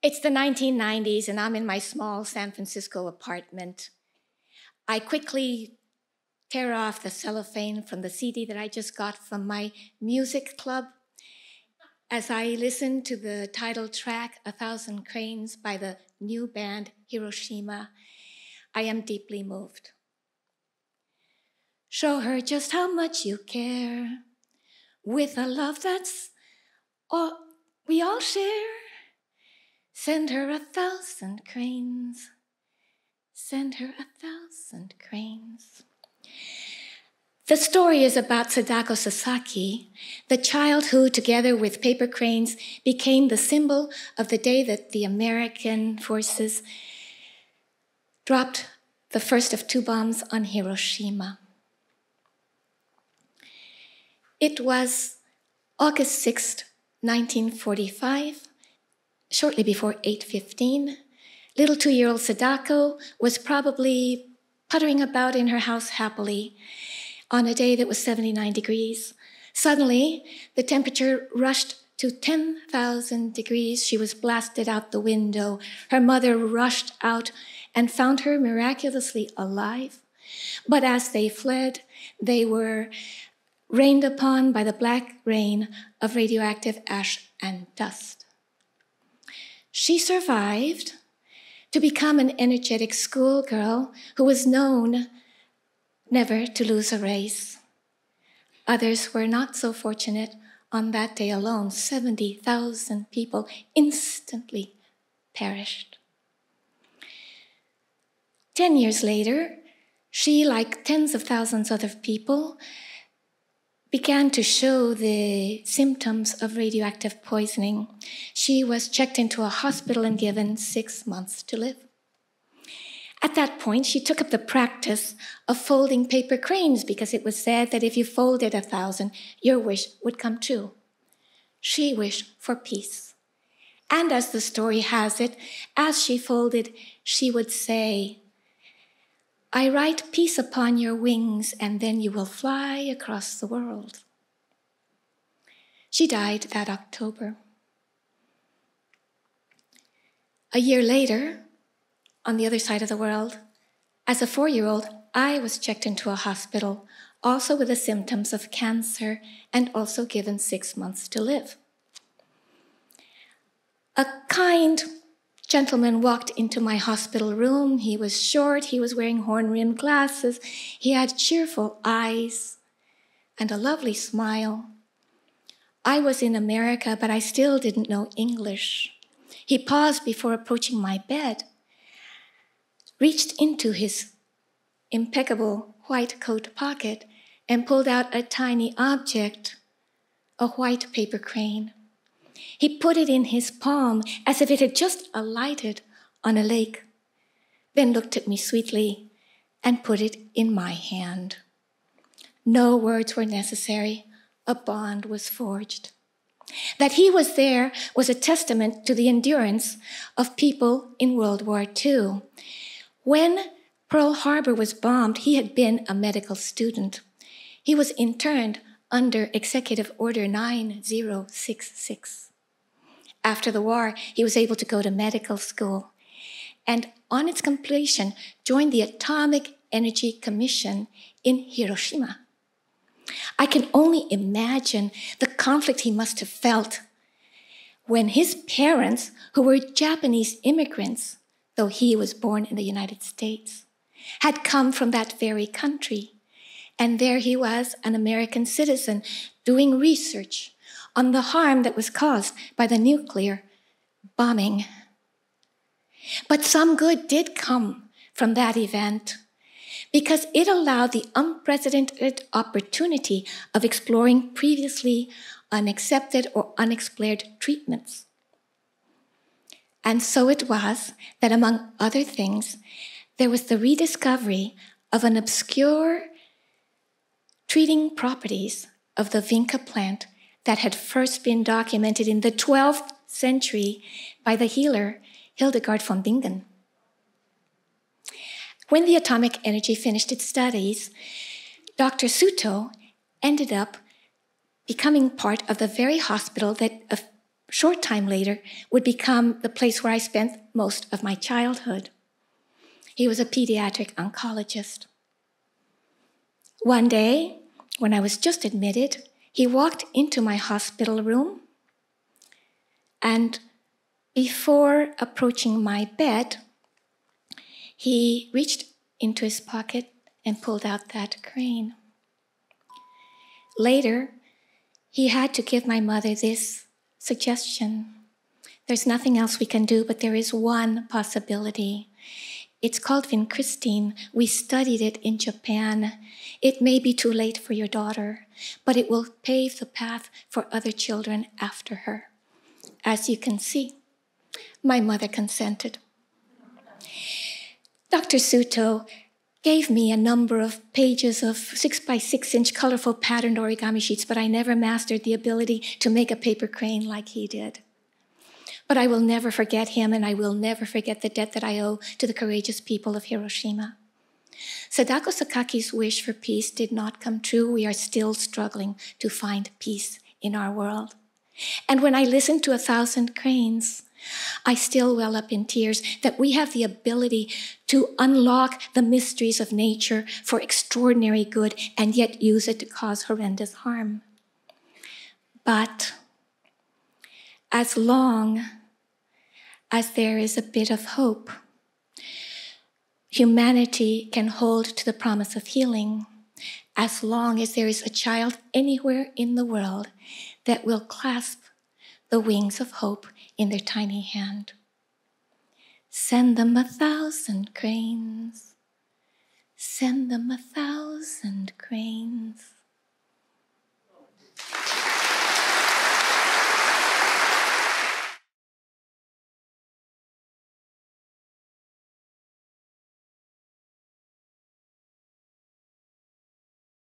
It's the 1990s, and I'm in my small San Francisco apartment. I quickly tear off the cellophane from the CD that I just got from my music club as I listen to the title track, 1,000 Cranes, by the new band Hiroshima. I am deeply moved. Show her just how much you care, with a love that's all we all share. Send her 1,000 cranes. Send her 1,000 cranes. The story is about Sadako Sakaki, the child who, together with paper cranes, became the symbol of the day that the American forces dropped the first of 2 bombs on Hiroshima. It was August 6th, 1945, shortly before 8:15. Little 2-year-old Sadako was probably puttering about in her house happily on a day that was 79 degrees. Suddenly, the temperature rushed to 10,000 degrees. She was blasted out the window. Her mother rushed out and found her miraculously alive. But as they fled, they were rained upon by the black rain of radioactive ash and dust. She survived to become an energetic schoolgirl who was known never to lose a race. Others were not so fortunate. On that day alone, 70,000 people instantly perished. 10 years later, she, like tens of thousands of other people, began to show the symptoms of radioactive poisoning. She was checked into a hospital and given 6 months to live. At that point, she took up the practice of folding paper cranes because it was said that if you folded 1,000, your wish would come true. She wished for peace. And as the story has it, as she folded, she would say, "I write peace upon your wings, and then you will fly across the world." She died that October. A year later, on the other side of the world, as a 4-year-old, I was checked into a hospital, also with the symptoms of cancer, and also given 6 months to live. A kind gentleman walked into my hospital room. He was short, he was wearing horn-rimmed glasses, he had cheerful eyes and a lovely smile. I was in America, but I still didn't know English. He paused before approaching my bed, reached into his impeccable white coat pocket, and pulled out a tiny object, a white paper crane. He put it in his palm as if it had just alighted on a lake, then looked at me sweetly and put it in my hand. No words were necessary. A bond was forged. That he was there was a testament to the endurance of people in World War II. When Pearl Harbor was bombed, he had been a medical student. He was interned under Executive Order 9066. After the war, he was able to go to medical school, and on its completion, joined the Atomic Energy Commission in Hiroshima. I can only imagine the conflict he must have felt when his parents, who were Japanese immigrants, though he was born in the United States, had come from that very country. And there he was, an American citizen, doing research on the harm that was caused by the nuclear bombing. But some good did come from that event, because it allowed the unprecedented opportunity of exploring previously unaccepted or unexplored treatments. And so it was that, among other things, there was the rediscovery of an obscure treating properties of the vinca plant that had first been documented in the 12th century by the healer Hildegard of Bingen. When the atomic energy finished its studies, Dr. Suto ended up becoming part of the very hospital that short time later, would become the place where I spent most of my childhood. He was a pediatric oncologist. One day, when I was just admitted, he walked into my hospital room, and before approaching my bed, he reached into his pocket and pulled out that crane. Later, he had to give my mother this suggestion. There's nothing else we can do, but there is one possibility. It's called Vincristine. We studied it in Japan. It may be too late for your daughter, but it will pave the path for other children after her. As you can see, my mother consented. Dr. Suto gave me a number of pages of 6x6-inch colorful patterned origami sheets, but I never mastered the ability to make a paper crane like he did. But I will never forget him, and I will never forget the debt that I owe to the courageous people of Hiroshima. Sadako Sakaki's wish for peace did not come true. We are still struggling to find peace in our world. And when I listen to 1,000 cranes, I still well up in tears that we have the ability to unlock the mysteries of nature for extraordinary good and yet use it to cause horrendous harm. But as long as there is a bit of hope, humanity can hold to the promise of healing, as long as there is a child anywhere in the world that will clasp the wings of hope in their tiny hand. Send them 1,000 cranes. Send them 1,000 cranes.